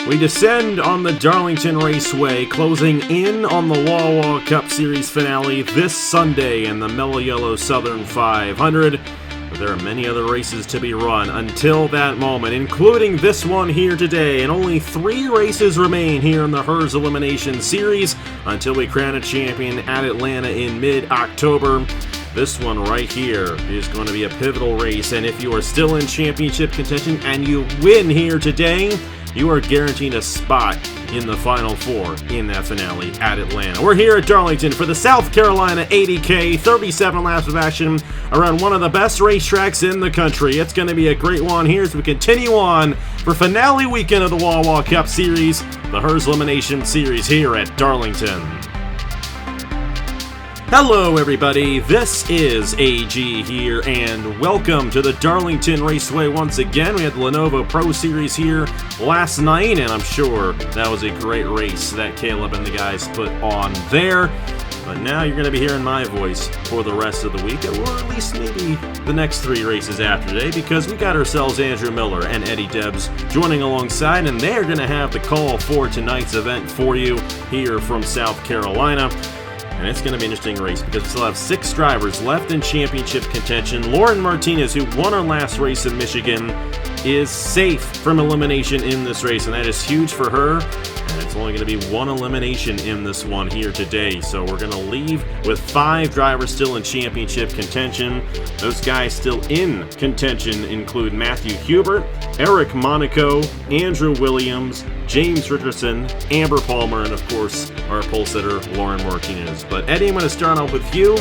We descend on the Darlington Raceway, closing in on the Wawa Cup Series finale this Sunday in the Mellow Yellow Southern 500. But there are many other races to be run until that moment, including this one here today, and only 3 races remain here in the Herr's Elimination Series until we crown a champion at Atlanta in mid-October. This one right here is going to be a pivotal race, and if you are still in championship contention and you win here today, you are guaranteed a spot in the Final Four in that finale at Atlanta. We're here at Darlington for the South Carolina 80K, 37 laps of action around one of the best racetracks in the country. It's going to be a great one here as we continue on for finale weekend of the Wawa Cup Series, the Herr's Elimination Series here at Darlington. Hello everybody, this is AG here, and welcome to the Darlington Raceway once again. We had the Lenovo Pro Series here last night, and I'm sure that was a great race that Caleb and the guys put on there. But now you're going to be hearing my voice for the rest of the week, or at least maybe the next 3 races after today, because we got ourselves Andrew Miller and Eddie Debs joining alongside, and they're going to have the call for tonight's event for you here from South Carolina. And it's going to be an interesting race because we still have 6 drivers left in championship contention. Lauren Martinez, who won her last race in Michigan, is safe from elimination in this race, and that is huge for her. And it's only going to be 1 elimination in this one here today. So we're going to leave with 5 drivers still in championship contention. Those guys still in contention include Matthew Hubert, Eric Monaco, Andrew Williams, James Richardson, Amber Palmer, and of course our pole sitter Lauren Martinez. But Eddie, I'm going to start off with you.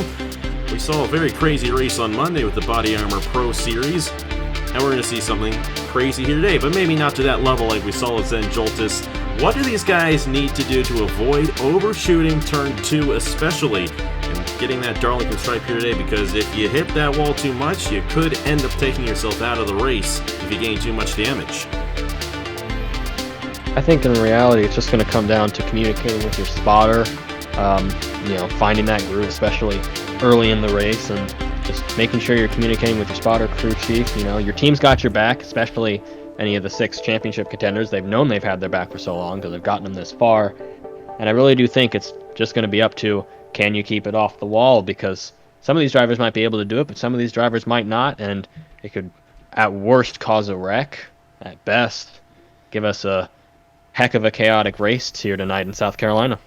We saw a very crazy race on Monday with the Body Armor Pro Series, and we're going to see something crazy here today, but maybe not to that level like we saw with Zen Joltis. What do these guys need to do to avoid overshooting turn 2 especially, and getting that Darlington stripe here today? Because if you hit that wall too much, you could end up taking yourself out of the race if you gain too much damage. I think in reality it's just going to come down to communicating with your spotter, finding that groove, especially early in the race, and just making sure you're communicating with your spotter, crew chief. Your team's got your back, especially any of the 6 championship contenders. They've known they've had their back for so long because they've gotten them this far. And I really do think it's just going to be up to, can you keep it off the wall? Because some of these drivers might be able to do it, but some of these drivers might not, and it could, at worst, cause a wreck. At best, give us a heck of a chaotic race here tonight in South Carolina.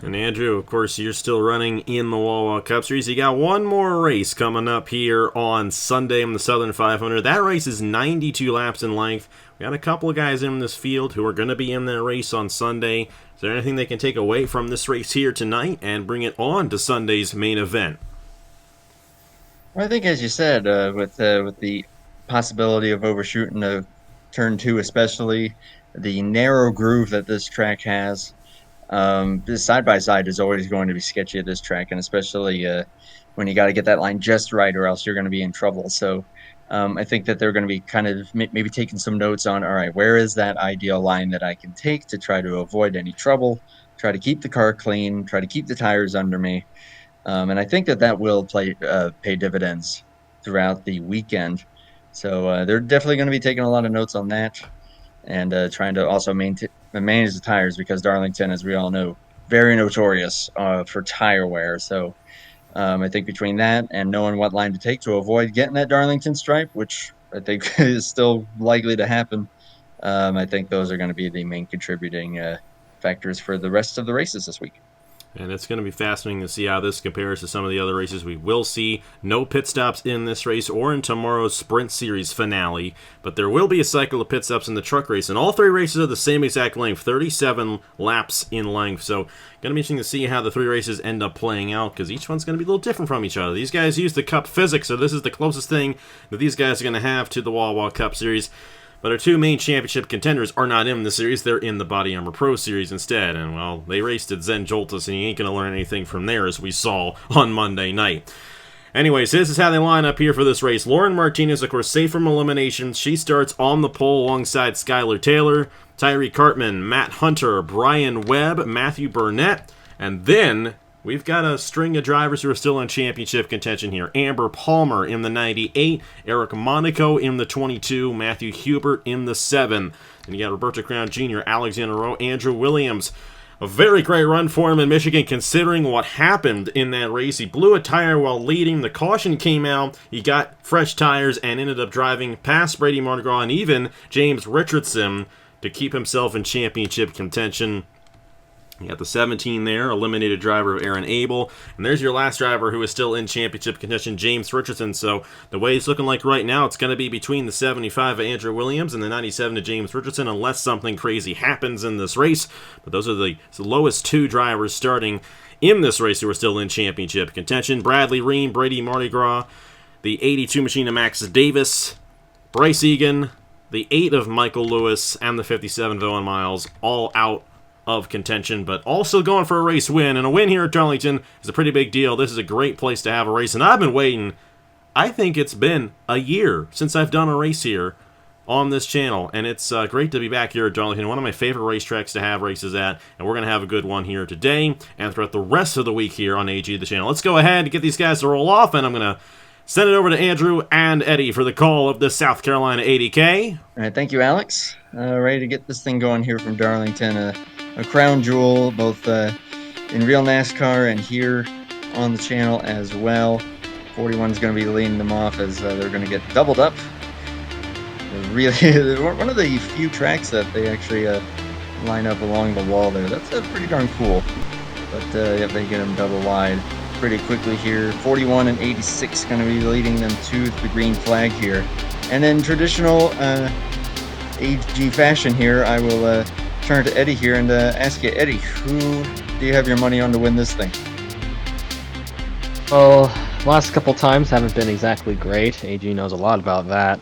And Andrew, of course, you're still running in the Wawa Cup Series. You got one more race coming up here on Sunday in the Southern 500. That race is 92 laps in length. We got a couple of guys in this field who are going to be in that race on Sunday. Is there anything they can take away from this race here tonight and bring it on to Sunday's main event? Well, I think, as you said, with the possibility of overshooting a turn 2 especially, the narrow groove that this track has, this side-by-side is always going to be sketchy at this track, and especially when you got to get that line just right or else you're going to be in trouble. So I think that they're going to be kind of maybe taking some notes on, all right, where is that ideal line that I can take to try to avoid any trouble, try to keep the car clean, try to keep the tires under me. And I think that will pay dividends throughout the weekend. So they're definitely going to be taking a lot of notes on that, and trying to also manage the tires, because Darlington, as we all know, very notorious for tire wear. So I think between that and knowing what line to take to avoid getting that Darlington stripe, which I think is still likely to happen, I think those are going to be the main contributing factors for the rest of the races this week. And it's going to be fascinating to see how this compares to some of the other races we will see. No pit stops in this race or in tomorrow's Sprint Series finale, but there will be a cycle of pit stops in the truck race, and all 3 races are the same exact length, 37 laps in length. So going to be interesting to see how the 3 races end up playing out, because each one's going to be a little different from each other. These guys use the Cup physics, so this is the closest thing that these guys are going to have to the Wawa Cup Series. But our 2 main championship contenders are not in the series. They're in the Body Armor Pro Series instead. And, well, they raced at Zen Joltis, and you ain't going to learn anything from there, as we saw on Monday night. Anyways, this is how they line up here for this race. Lauren Martinez, of course, safe from elimination. She starts on the pole alongside Skylar Taylor, Tyree Cartman, Matt Hunter, Brian Webb, Matthew Burnett, and then we've got a string of drivers who are still in championship contention here. Amber Palmer in the 98, Eric Monaco in the 22, Matthew Hubert in the 7. And you got Roberto Crown Jr., Alexander Rowe, Andrew Williams. A very great run for him in Michigan, considering what happened in that race. He blew a tire while leading. The caution came out. He got fresh tires and ended up driving past Brady Mardigras and even James Richardson to keep himself in championship contention. You got the 17 there, eliminated driver Aaron Abel. And there's your last driver who is still in championship contention, James Richardson. So the way it's looking like right now, it's going to be between the 75 of Andrew Williams and the 97 of James Richardson, unless something crazy happens in this race. But those are the lowest 2 drivers starting in this race who are still in championship contention. Bradley Ream, Brady Mardigras, the 82 machine of Max Davis, Bryce Egan, the 8 of Michael Lewis, and the 57 of Owen Miles, all out of contention, but also going for a race win. And a win here at Darlington is a pretty big deal. This is a great place to have a race, and I've been waiting. I think it's been a year since I've done a race here on this channel, and it's great to be back here at Darlington, one of my favorite racetracks to have races at, and we're going to have a good one here today and throughout the rest of the week here on AG the channel. Let's go ahead and get these guys to roll off, and I'm going to send it over to Andrew and Eddie for the call of the South Carolina 80K. All right, thank you, Alex. Ready to get this thing going here from Darlington. A crown jewel, both in real NASCAR and here on the channel as well. 41 is going to be leading them off as they're going to get doubled up. Really, one of the few tracks that they actually line up along the wall there. That's pretty darn cool. But if they get them double wide pretty quickly here. 41 and 86 going to be leading them to the green flag here. And in traditional AG fashion here, I will turn to Eddie here and ask you, Eddie, who do you have your money on to win this thing? Well, last couple times haven't been exactly great. AG knows a lot about that.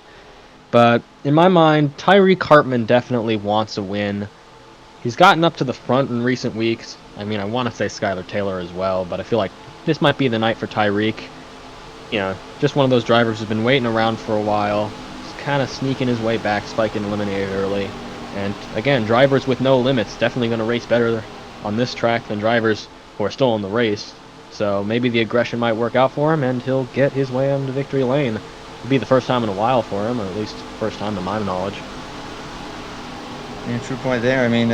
But in my mind, Tyreek Hartman definitely wants a win. He's gotten up to the front in recent weeks. I mean, I want to say Skylar Taylor as well, but I feel like this might be the night for Tyreek. You know, just one of those drivers who's been waiting around for a while. He's kind of sneaking his way back, spiking eliminated early. And again, drivers with no limits definitely going to race better on this track than drivers who are still in the race. So maybe the aggression might work out for him and he'll get his way onto victory lane. It'll be the first time in a while for him, or at least first time to my knowledge. Yeah, true point there. I mean,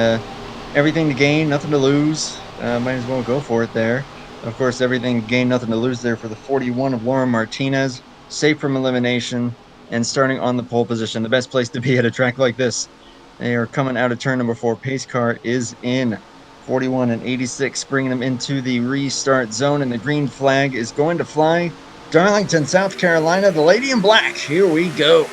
everything to gain, nothing to lose. Might as well go for it there. Of course, everything to gain, nothing to lose there for the 41 of Laura Martinez. Safe from elimination and starting on the pole position. The best place to be at a track like this. They are coming out of turn number 4. Pace car is in. 41 and 86, bringing them into the restart zone, and the green flag is going to fly. Darlington, South Carolina, the lady in black. Here we go.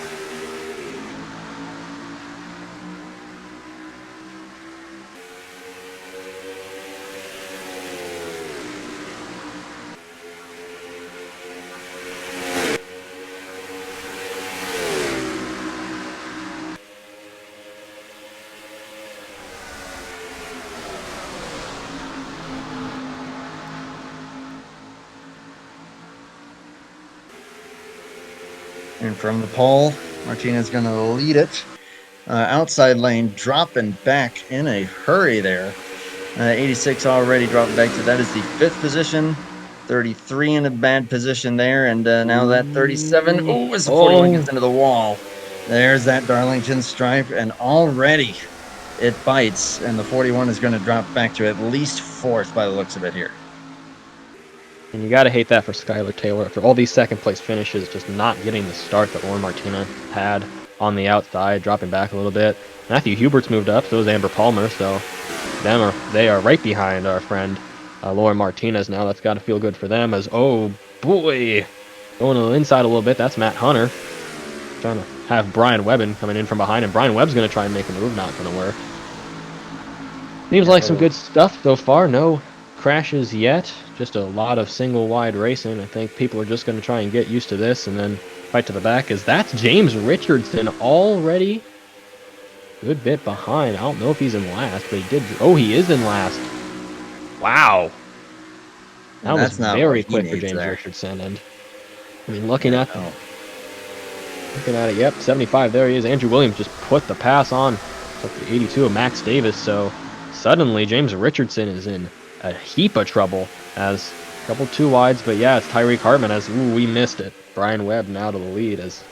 And from the pole, Martinez going to lead it. Outside lane, dropping back in a hurry there. 86 already dropped back to that is the 5th position. 33 in a bad position there. And now that 37. Oh, as the 41 gets into the wall. There's that Darlington stripe. And already it bites. And the 41 is going to drop back to at least 4th by the looks of it here. And you got to hate that for Skylar Taylor. After all these second place finishes, just not getting the start that Lauren Martinez had on the outside, dropping back a little bit. Matthew Hubert's moved up, so is Amber Palmer, so they are right behind our friend Lauren Martinez now. That's got to feel good for them as, oh boy, going to the inside a little bit. That's Matt Hunter trying to have Brian Webbin coming in from behind, and Brian Webb's going to try and make a move. Not going to work. Seems like some good stuff so far. No crashes yet. Just a lot of single wide racing. I think people are just going to try and get used to this and then right to the back, as that's James Richardson already good bit behind. I don't know if he's in last, but he did. Oh, he is in last. Wow. That was very quick for James Richardson. And I mean, looking at it, yep, 75, there he is. Andrew Williams just put the pass on up to 82 of Max Davis. So suddenly James Richardson is in a heap of trouble as a couple two wides, but yeah, it's Tyreek Hartman as, ooh, we missed it. Brian Webb now to the lead as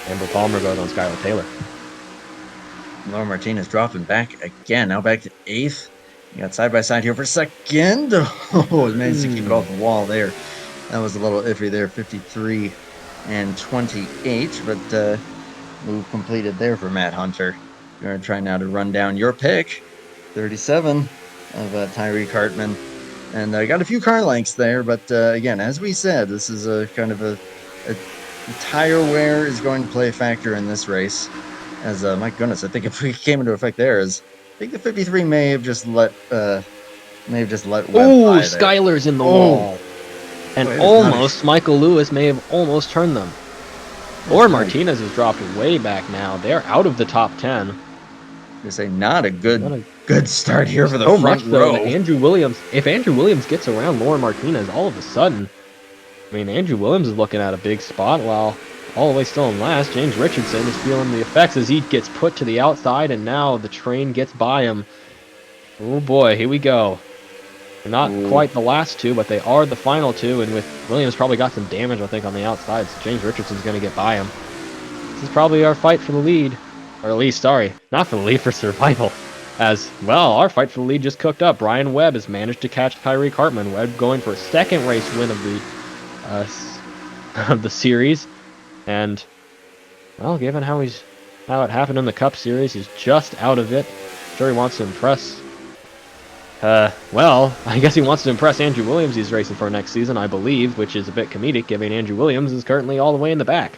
Amber Palmer goes on Skylar Taylor. Laura Martinez dropping back again. Now back to 8th. You got side by side here for second. Oh, managed to keep it off the wall there. That was a little iffy there. 53 and 28, but move completed there for Matt Hunter. You're going to try now to run down your pick. 37 of Tyreek Hartman. And I got a few car lengths there, but again, as we said, this is a kind of a tire wear is going to play a factor in this race. As my goodness, I think if we came into effect there, I think the 53 may have just let Webb Oh, by there. Skylar's in the wall. And almost, Michael Lewis may have almost turned them. Laura Martinez has dropped way back now. They're out of the top 10. To say not a good start here for the front row. Andrew Williams, if Andrew Williams gets around Laura Martinez, all of a sudden, I mean, Andrew Williams is looking at a big spot while all the way still in last. James Richardson is feeling the effects as he gets put to the outside, and now the train gets by him. Oh boy, here we go. They're not quite the last two, but they are the final two, and with Williams probably got some damage, I think, on the outside, so James Richardson's going to get by him. This is probably our fight for the lead. Or at least, sorry, not for the lead, for survival. As, well, our fight for the lead just cooked up. Brian Webb has managed to catch Tyreek Hartman. Webb going for a second race win of the series. And, well, given how it happened in the Cup Series, he's just out of it. Sure he wants to impress. Well, I guess he wants to impress Andrew Williams he's racing for next season, I believe, which is a bit comedic, given Andrew Williams is currently all the way in the back.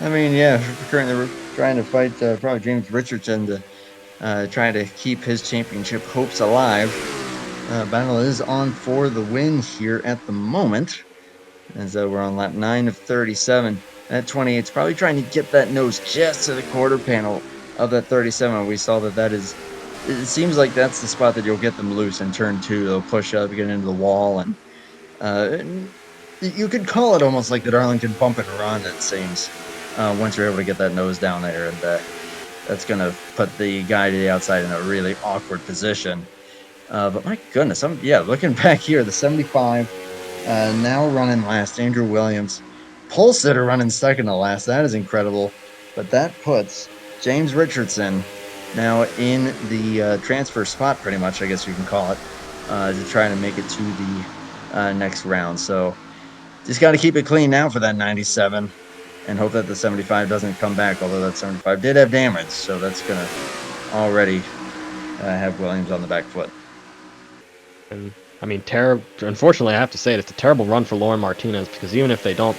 I mean, yeah, currently we're trying to fight probably James Richardson to try to keep his championship hopes alive. Battle is on for the win here at the moment. As we're on lap 9 of 37. That 28 is probably trying to get that nose just to the quarter panel of that 37. We saw that is, it seems like that's the spot that you'll get them loose in turn 2. They'll push up, get into the wall, and you could call it almost like the Darlington bump and run, it seems, once you're able to get that nose down there. And that's going to put the guy to the outside in a really awkward position. But my goodness, looking back here, the 75 now running last. Andrew Williams. Pole sitter running second to last. That is incredible. But that puts James Richardson now in the transfer spot, pretty much, I guess you can call it, to try to make it to the next round. So just got to keep it clean now for that 97 and hope that the 75 doesn't come back, although that 75 did have damage. So that's going to already have Williams on the back foot. And I mean, unfortunately, I have to say it's a terrible run for Lauren Martinez, because even if they don't,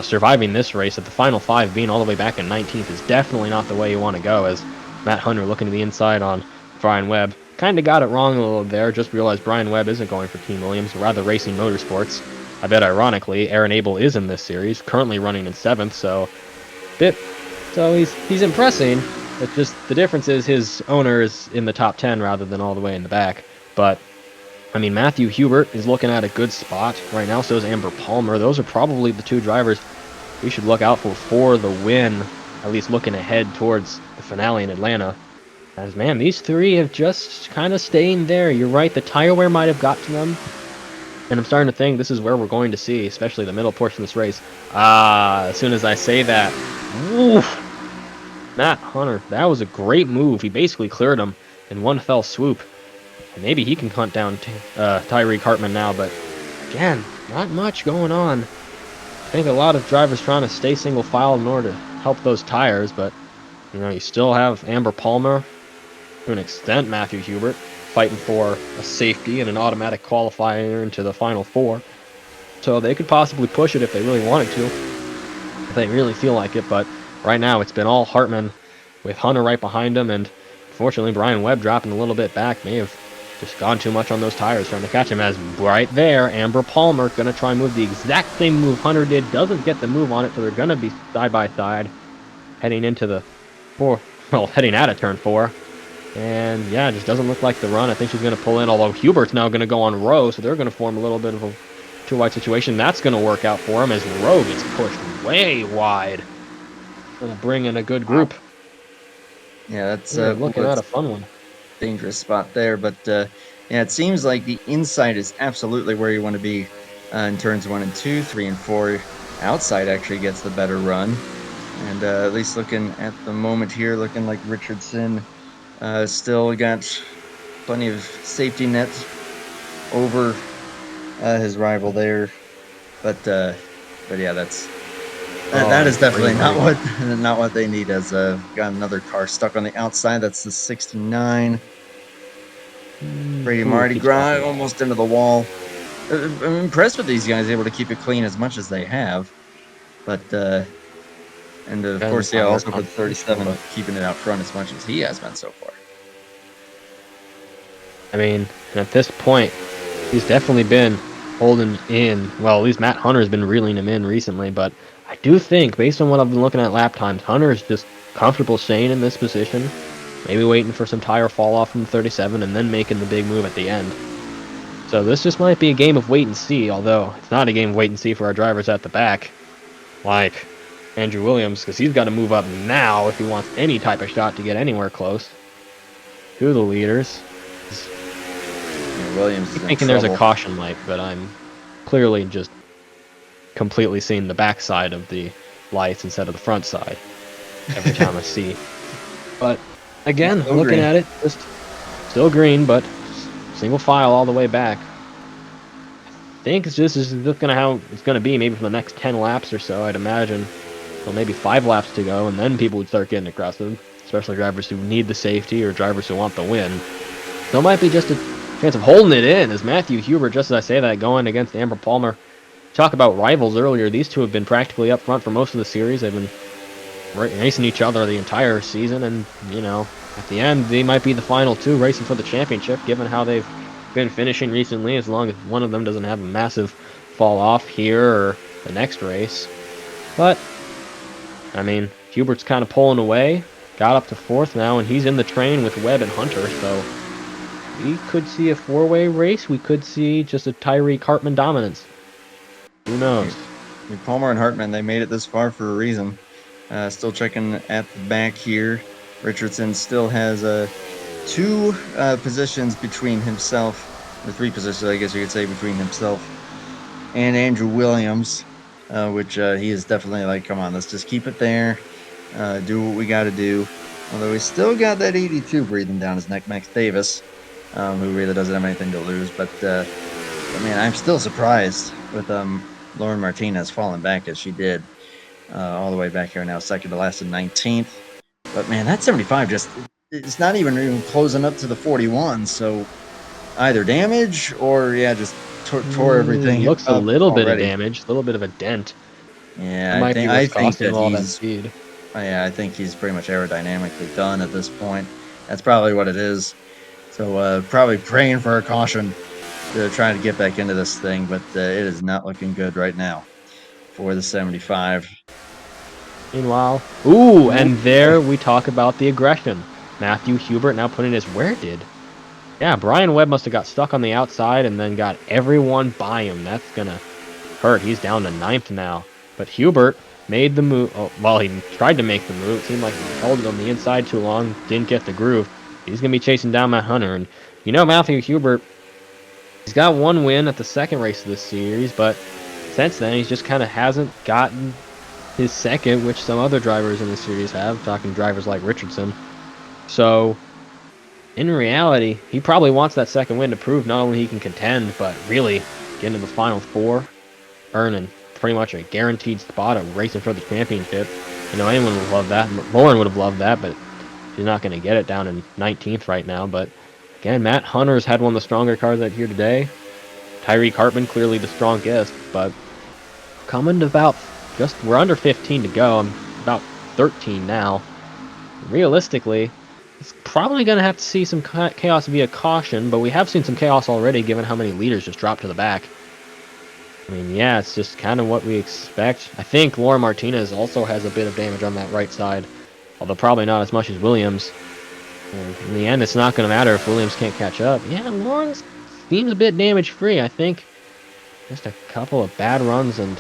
surviving this race at the final 5, being all the way back in 19th is definitely not the way you want to go, as Matt Hunter looking to the inside on Brian Webb. Kind of got it wrong a little there, just realized Brian Webb isn't going for Team Williams, rather Racing Motorsports. I bet ironically, Aaron Abel is in this series, currently running in 7th, so he's impressing, but just the difference is his owner is in the top 10 rather than all the way in the back. But I mean, Matthew Hubert is looking at a good spot right now, so is Amber Palmer. Those are probably the two drivers we should look out for the win, at least looking ahead towards the finale in Atlanta. As, man, these three have just kind of staying there. You're right, the tire wear might have got to them, and I'm starting to think this is where we're going to see, especially the middle portion of this race. As soon as I say that, oof, Matt Hunter, that was a great move. He basically cleared him in one fell swoop. And maybe he can hunt down Tyreek Hartman now, but again, not much going on. I think a lot of drivers trying to stay single file in order to help those tires, but you still have Amber Palmer, to an extent Matthew Hubert, fighting for a safety and an automatic qualifier into the final 4. So they could possibly push it if they really wanted to, if they really feel like it, but right now it's been all Hartman with Hunter right behind him, and unfortunately Brian Webb dropping a little bit back may have just gone too much on those tires trying to catch him, as right there, Amber Palmer going to try and move the exact same move Hunter did, doesn't get the move on it, so they're going to be side by side heading into the heading out of turn 4. And yeah, it just doesn't look like the run. I think she's going to pull in, although Hubert's now going to go on Rowe, so they're going to form a little bit of a two-wide situation. That's going to work out for him as Rowe gets pushed way wide. Going to bring in a good group. Yeah, that's looking at a fun one. Dangerous spot there, but Yeah, it seems like the inside is absolutely where you want to be in turns 1 and 2, 3 and 4. Outside actually gets the better run. And at least looking at the moment here, looking like Richardson still got plenty of safety net over his rival there. But yeah, that is definitely not what they need. As got another car stuck on the outside. That's the 69. Brady Mardi Gras almost into the wall. I'm impressed with these guys able to keep it clean as much as they have. But and of course, yeah, also for the 37 keeping it out front as much as he has been so far. I mean, at this point, he's definitely been holding in. Well, at least Matt Hunter's been reeling him in recently, but I do think, based on what I've been looking at lap times, Hunter's just comfortable staying in this position, maybe waiting for some tire fall off from the 37, and then making the big move at the end. So this just might be a game of wait and see, although it's not a game of wait and see for our drivers at the back, like Andrew Williams, because he's got to move up now if he wants any type of shot to get anywhere close to the leaders. Williams is thinking there's a caution light, but I'm clearly just completely seeing the back side of the lights instead of the front side every time I see. But again, looking green at it, just still green, but single file all the way back. I think this is just gonna how it's gonna be maybe for the next 10 laps or so, I'd imagine. Well, maybe 5 laps to go, and then people would start getting aggressive, especially drivers who need the safety or drivers who want the win. So it might be just a chance of holding it in as Matthew Hubert, just as I say that, going against Amber Palmer. Talk about rivals earlier. These two have been practically up front for most of the series. They've been racing each other the entire season, and, you know, at the end, they might be the final two racing for the championship, given how they've been finishing recently, as long as one of them doesn't have a massive fall off here or the next race. But, I mean, Hubert's kind of pulling away, got up to 4th now, and he's in the train with Webb and Hunter, so we could see a 4-way race. We could see just a Tyreek Hartman dominance. Who knows? Palmer and Hartman, they made it this far for a reason. Still checking at the back here. Richardson still has 2 positions between himself, or 3 positions, I guess you could say, between himself and Andrew Williams, which he is definitely like, come on, let's just keep it there, do what we got to do. Although he's still got that 82 breathing down his neck, Max Davis, who really doesn't have anything to lose. But man, I'm still surprised with Lauren Martinez falling back as she did, all the way back here now, second to last in 19th. But man, that 75 just, it's not even closing up to the 41. So either damage or, yeah, just tore everything. Looks a little bit of damage, a little bit of a dent. Yeah, I think that all that speed. Yeah, I think he's pretty much aerodynamically done at this point. That's probably what it is. So probably praying for a caution to try to get back into this thing, but it is not looking good right now for the 75. Meanwhile, ooh, and there we talk about the aggression. Matthew Hubert now putting his where did? Yeah, Brian Webb must have got stuck on the outside and then got everyone by him. That's gonna hurt. He's down to 9th now. But Hubert made the move. Oh, well, he tried to make the move. It seemed like he held it on the inside too long, didn't get the groove. He's gonna be chasing down Matt Hunter, and you know Matthew Hubert, he's got 1 win at the second race of this series, but since then he just kind of hasn't gotten his second, which some other drivers in the series have, talking drivers like Richardson. So in reality, he probably wants that second win to prove not only he can contend, but really get into the final 4, earning pretty much a guaranteed spot of racing for the championship. You know, anyone would love that. Lauren would have loved that, but she's not going to get it down in 19th right now. But again, Matt Hunter's had one of the stronger cars out here today. Tyreek Hartman clearly the strongest, but coming to about we're under 15 to go. I'm about 13 now. Realistically, it's probably going to have to see some chaos via caution, but we have seen some chaos already given how many leaders just dropped to the back. I mean, yeah, it's just kind of what we expect. I think Laura Martinez also has a bit of damage on that right side, although probably not as much as Williams. And in the end, it's not going to matter if Williams can't catch up. Yeah, Lauren seems a bit damage-free, I think. Just a couple of bad runs, and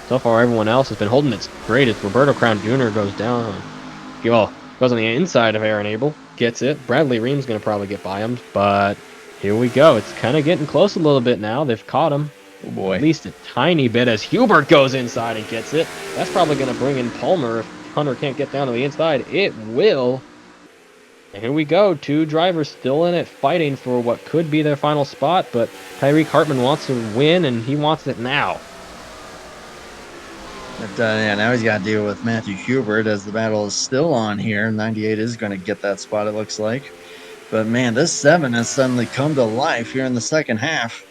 so far everyone else has been holding its great as Roberto Crown Jr. goes down. Well, goes on the inside of Aaron Abel, gets it. Bradley Ream's going to probably get by him, but Here we go. It's kind of getting close a little bit now. They've caught him. Oh boy. At least a tiny bit as Hubert goes inside and gets it. That's probably going to bring in Palmer if Hunter can't get down to the inside. It will. And here we go. Two drivers still in it, fighting for what could be their final spot, but Tyreek Hartman wants to win, and he wants it now. But yeah, now he's got to deal with Matthew Hubert as the battle is still on here. 98 is going to get that spot, it looks like. But man, this 7 has suddenly come to life here in the second half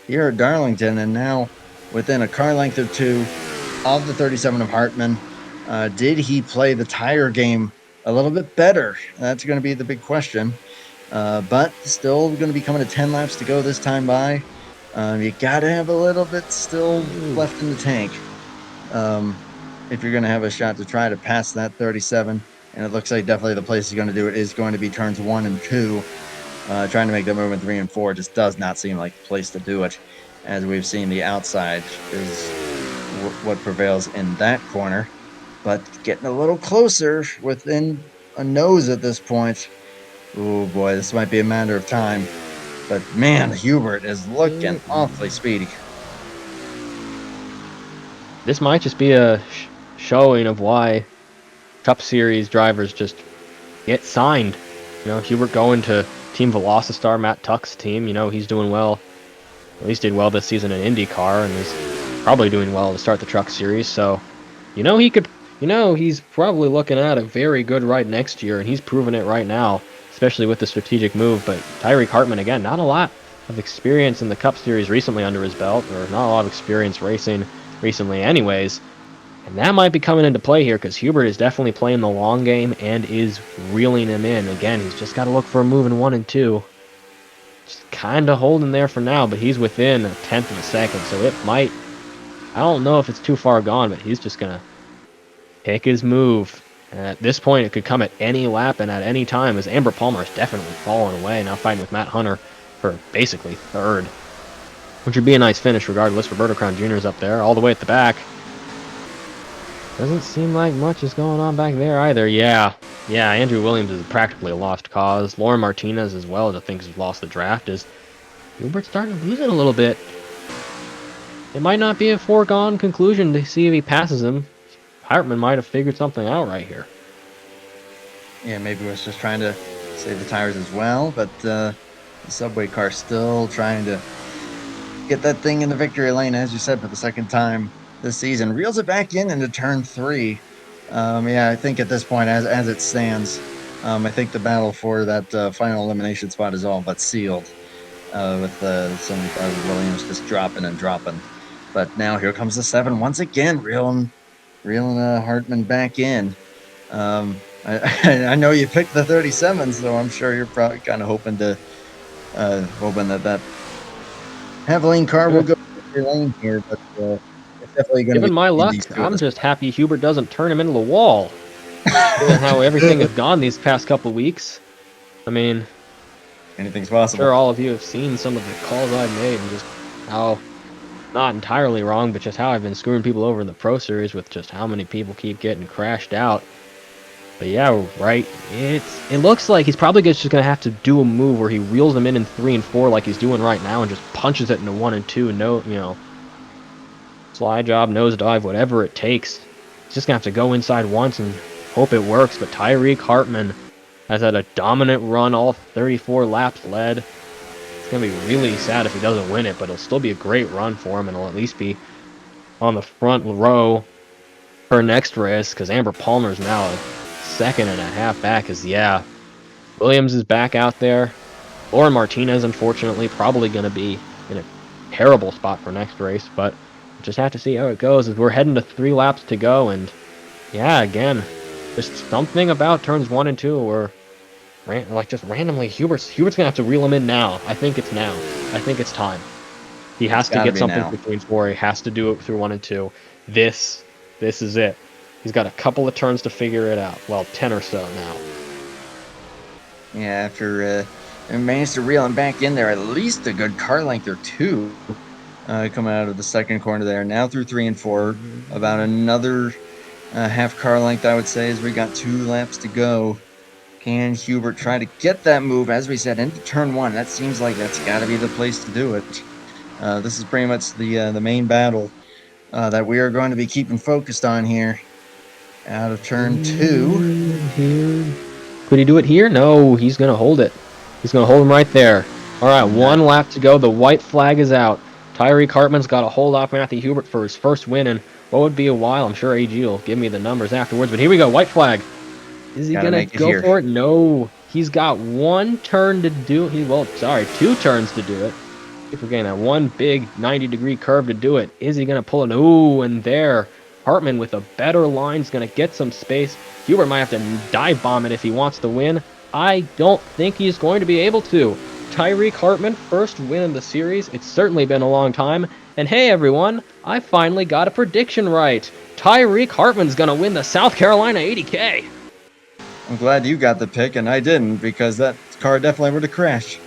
here at Darlington, and now within a car length or two of the 37 of Hartman. Did he play the tire game a little bit better? That's going to be the big question. But still going to be coming to 10 laps to go this time by. You got to have a little bit still left in the tank if you're going to have a shot to try to pass that 37. And it looks like definitely the place he's going to do it is going to be turns 1 and 2. Trying to make the move in 3 and 4 just does not seem like the place to do it. As we've seen, the outside is what prevails in that corner. But getting a little closer within a nose at this point. Oh boy, this might be a matter of time. But man, Hubert is looking awfully speedy. This might just be a showing of why Cup Series drivers just get signed. You know, Hubert going to Team Velocitar, Matt Tuck's team. You know, he's doing well. At least did well this season in IndyCar, and is probably doing well to start the Truck Series. So, you know, he could. You know, he's probably looking at a very good ride next year, and he's proving it right now, especially with the strategic move. But Tyreek Hartman, again, not a lot of experience in the Cup Series recently under his belt, or not a lot of experience racing recently anyways. And that might be coming into play here, because Hubert is definitely playing the long game and is reeling him in. Again, he's just got to look for a move in 1 and 2. Just kind of holding there for now, but he's within a tenth of a second, so it might... I don't know if it's too far gone, but he's just going to pick his move. And at this point, it could come at any lap and at any time, as Amber Palmer is definitely falling away, now fighting with Matt Hunter for basically third. Which would be a nice finish regardless. Roberto Crown Jr. is up there, all the way at the back. Doesn't seem like much is going on back there either. Yeah, Andrew Williams is practically a lost cause. Lauren Martinez as well, I think, has lost the draft. Is Hubert's starting to lose it a little bit. It might not be a foregone conclusion to see if he passes him. Hartman might have figured something out right here. Yeah, maybe was just trying to save the tires as well, but the subway car still trying to get that thing in the victory lane, as you said, for the second time this season. Reels it back in into turn 3. Yeah, I think at this point, as it stands, I think the battle for that final elimination spot is all but sealed, with some Williams just dropping and dropping. But now here comes the 7 once again, reeling Hartman back in. I know you picked the 37, so I'm sure you're probably kind of hoping that Havoline car will go through your lane here, but it's definitely going to be... Given my luck, I'm just happy Hubert doesn't turn him into the wall. Given how everything has gone these past couple weeks. I mean... anything's possible. I'm sure all of you have seen some of the calls I've made and just how... not entirely wrong, but just how I've been screwing people over in the Pro Series with just how many people keep getting crashed out. But yeah, right. It looks like he's probably just going to have to do a move where he reels them in 3 and 4 like he's doing right now and just punches it into 1 and 2. No, you know, slide job, nose dive, whatever it takes. He's just going to have to go inside once and hope it works. But Tyreek Hartman has had a dominant run, all 34 laps led. It's going to be really sad if he doesn't win it, but it'll still be a great run for him, and it'll at least be on the front row for next race, because Amber Palmer's now a second and a half back. Yeah, Williams is back out there. Lauren Martinez, unfortunately, probably going to be in a terrible spot for next race, but we'll just have to see how it goes as we're heading to 3 laps to go. And yeah, again, just something about turns 1 and 2 where just randomly Hubert's gonna have to reel him in now. I think it's now. I think it's time. He has to get something for 3 and 4. He has to do it through 1 and 2. This is it. He's got a couple of turns to figure it out. Well, 10 or so now. Yeah, after managed to reel him back in there, at least a good car length or 2 coming out of the second corner there. Now through 3 and 4, about another half car length, I would say, as we got 2 laps to go. Can Hubert try to get that move, as we said, into turn one? That seems like that's got to be the place to do it. This is pretty much the main battle that we are going to be keeping focused on here. Out of turn two. Here. Could he do it here? No, he's going to hold it. He's going to hold him right there. All right, one lap to go. The white flag is out. Tyreek Hartman's got to hold off Matthew Hubert for his first win in what would be a while. I'm sure AG will give me the numbers afterwards. But here we go, white flag. Is he going to go for it? No. He's got one turn to do it. 2 turns to do it. If we're getting that one big 90-degree curve to do it. Is he going to pull it? Ooh, and there. Hartman with a better line is going to get some space. Hubert might have to dive bomb it if he wants to win. I don't think he's going to be able to. Tyreek Hartman, first win in the series. It's certainly been a long time. And hey, everyone, I finally got a prediction right. Tyreek Hartman's going to win the South Carolina 80K. I'm glad you got the pick and I didn't, because that car definitely would have crashed.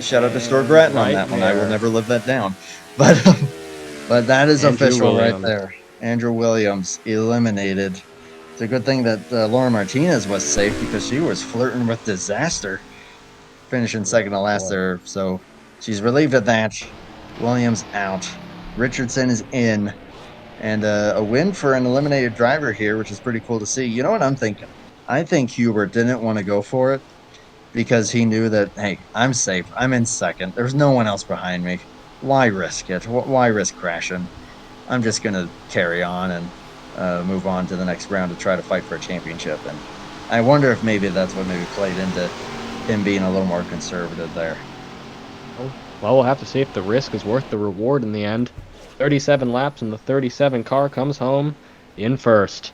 Shout out to Stuart Grattan on that one. I will never live that down. But that is official right there. Andrew Williams eliminated. It's a good thing that Laura Martinez was safe, because she was flirting with disaster, finishing second to last there. So she's relieved of that. Williams out. Richardson is in. And a win for an eliminated driver here, which is pretty cool to see. You know what I'm thinking? I think Hubert didn't want to go for it because he knew that, hey, I'm safe. I'm in second. There's no one else behind me. Why risk it? Why risk crashing? I'm just going to carry on and move on to the next round to try to fight for a championship. And I wonder if maybe that's what maybe played into him being a little more conservative there. Well, we'll have to see if the risk is worth the reward in the end. 37 laps and the 37 car comes home in first.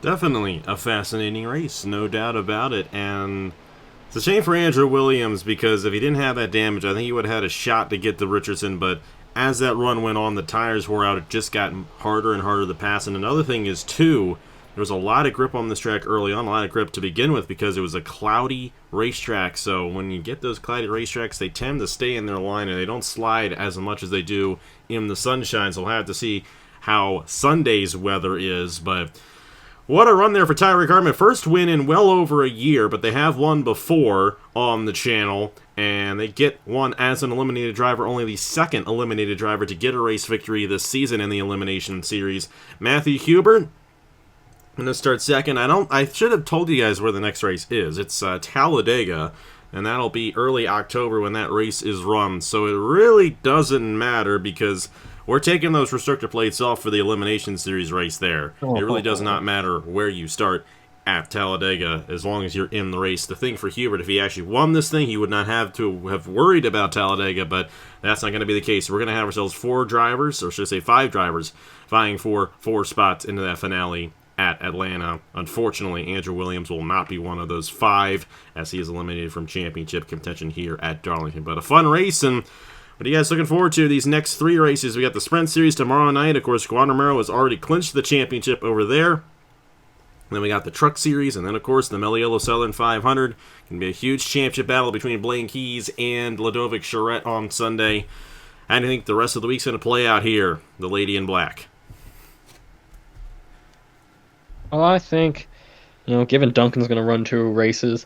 Definitely a fascinating race, no doubt about it. And it's a shame for Andrew Williams, because if he didn't have that damage, I think he would have had a shot to get to Richardson. But as that run went on, the tires wore out. It just got harder and harder to pass. And another thing is, too, there was a lot of grip on this track early on, a lot of grip to begin with, because it was a cloudy racetrack. So when you get those cloudy racetracks, they tend to stay in their line, and they don't slide as much as they do in the sunshine. So we'll have to see how Sunday's weather is. But what a run there for Tyreek Hartman. First win in well over a year, but they have won before on the channel, and they get one as an eliminated driver, only the second eliminated driver to get a race victory this season in the Elimination Series. Matthew Hubert, I'm going to start second. I should have told you guys where the next race is. It's Talladega, and that'll be early October when that race is run. So it really doesn't matter, because we're taking those restrictor plates off for the Elimination Series race there. It really does not matter where you start at Talladega, as long as you're in the race. The thing for Hubert, if he actually won this thing, he would not have to have worried about Talladega, but that's not going to be the case. We're going to have ourselves 4 drivers, or should I say 5 drivers, vying for 4 spots into that finale at Atlanta. Unfortunately, Andrew Williams will not be one of those 5, as he is eliminated from championship contention here at Darlington. But a fun race, and what are you guys looking forward to these next 3 races? We got the Sprint Series tomorrow night. Of course, Juan Romero has already clinched the championship over there. Then we got the Truck Series, and then, of course, the Meliello Southern 500. Can be a huge championship battle between Blaine Keys and Ludovic Charette on Sunday. How do you think the rest of the week's going to play out here, the Lady in Black? Well, I think, given Duncan's going to run 2 races,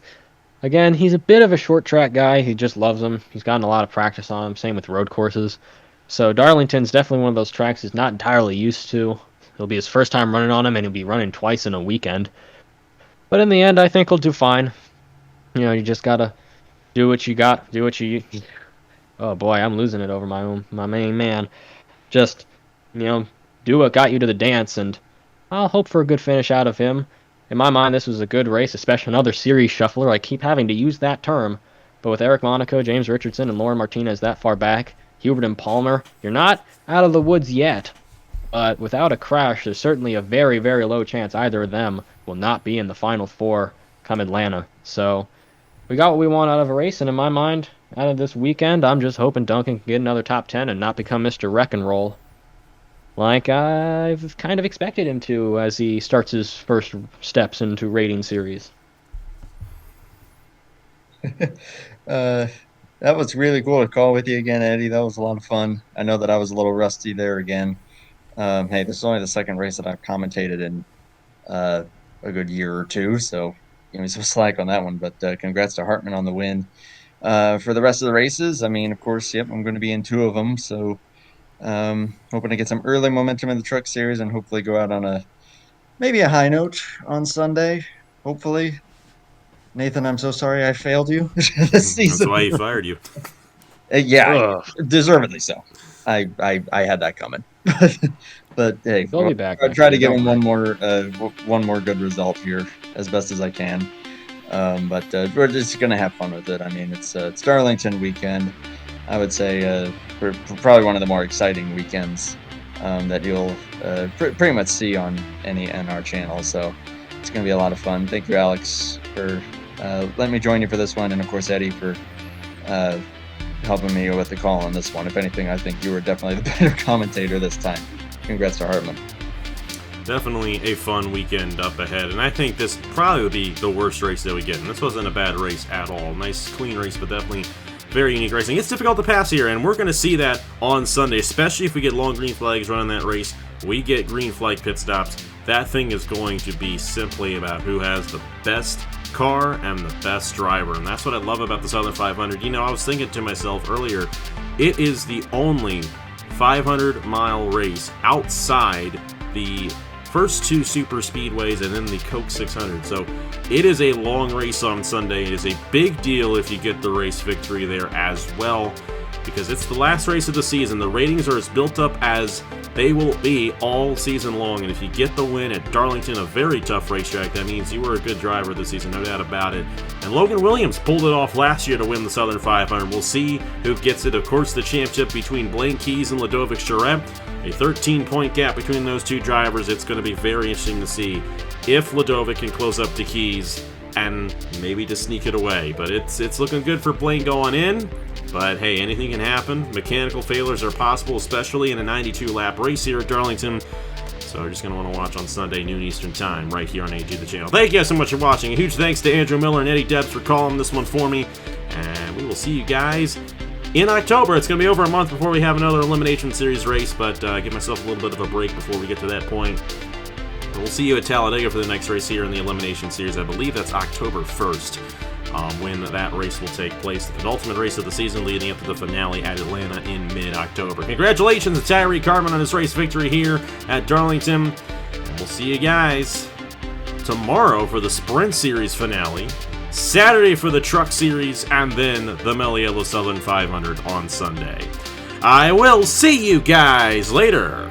again, he's a bit of a short track guy. He just loves them. He's gotten a lot of practice on them. Same with road courses. So Darlington's definitely one of those tracks he's not entirely used to. It'll be his first time running on him, and he'll be running twice in a weekend. But in the end, I think he'll do fine. You just gotta do what you got. Do what you. Oh boy, I'm losing it over my main man. Just, do what got you to the dance, and I'll hope for a good finish out of him. In my mind, this was a good race, especially another series shuffler. I keep having to use that term. But with Eric Monaco, James Richardson, and Lauren Martinez that far back, Hubert and Palmer, you're not out of the woods yet. But without a crash, there's certainly a very, very low chance either of them will not be in the Final 4 come Atlanta. So we got what we want out of a race, and in my mind, out of this weekend, I'm just hoping Duncan can get another top 10 and not become Mr. Wreck and Roll, like I've kind of expected him to as he starts his first steps into rating series. That was really cool to call with you again, Eddie. That was a lot of fun. I know that I was a little rusty there again. Hey, this is only the second race that I've commentated in a good year or two, so me some slack on that one. But congrats to Hartman on the win. For the rest of the races, I mean, of course, yep, I'm going to be in two of them. So hoping to get some early momentum in the Truck Series and hopefully go out on maybe a high note on Sunday. Hopefully, Nathan, I'm so sorry I failed you this That's season. why he fired you. Yeah, Ugh. deservedly so. I had that coming, but hey, They'll be back I'll next try to year, give don't him worry. one more good result here as best as I can. But we're just gonna have fun with it. I mean, it's Darlington weekend. I would say probably one of the more exciting weekends that you'll pretty much see on any NR channel. So it's gonna be a lot of fun. Thank you, Alex, for letting me join you for this one, and of course Eddie for helping me with the call on this one. If anything, I think you were definitely the better commentator this time. Congrats to Hartman. Definitely a fun weekend up ahead, and I think this probably would be the worst race that we get. And this wasn't a bad race at all. Nice, clean race, but definitely very unique racing. It's difficult to pass here, and we're going to see that on Sunday, especially if we get long green flags running that race. We get green flag pit stops. That thing is going to be simply about who has the best car and the best driver, and that's what I love about the Southern 500. You know, I was thinking to myself earlier, it is the only 500-mile race outside the first two super speedways and then the Coke 600. So it is a long race on Sunday. It is a big deal if you get the race victory there as well, because it's the last race of the season. The ratings are as built up as they will be all season long, and if you get the win at Darlington, a very tough racetrack, that means you were a good driver this season, no doubt about it. And Logan Williams pulled it off last year to win the Southern 500. We'll see who gets it. Of course, the championship between Blaine Keys and Ludovic Charette, a 13-point gap between those two drivers. It's going to be very interesting to see if Ludovic can close up to Keys and maybe to sneak it away. But it's looking good for Blaine going in. But hey, anything can happen. Mechanical failures are possible, especially in a 92-lap race here at Darlington. So we're just going to want to watch on Sunday, noon Eastern Time, right here on AG the channel. Thank you guys so much for watching. A huge thanks to Andrew Miller and Eddie Debs for calling this one for me. And we will see you guys in October. It's going to be over a month before we have another Elimination Series race, but give myself a little bit of a break before we get to that point. And we'll see you at Talladega for the next race here in the Elimination Series. I believe that's October 1st. When that race will take place, the penultimate race of the season leading up to the finale at Atlanta in mid-October. Congratulations to Tyree Carman on his race victory here at Darlington. And we'll see you guys tomorrow for the Sprint Series finale, Saturday for the Truck Series, and then the Meliello Southern 500 on Sunday. I will see you guys later.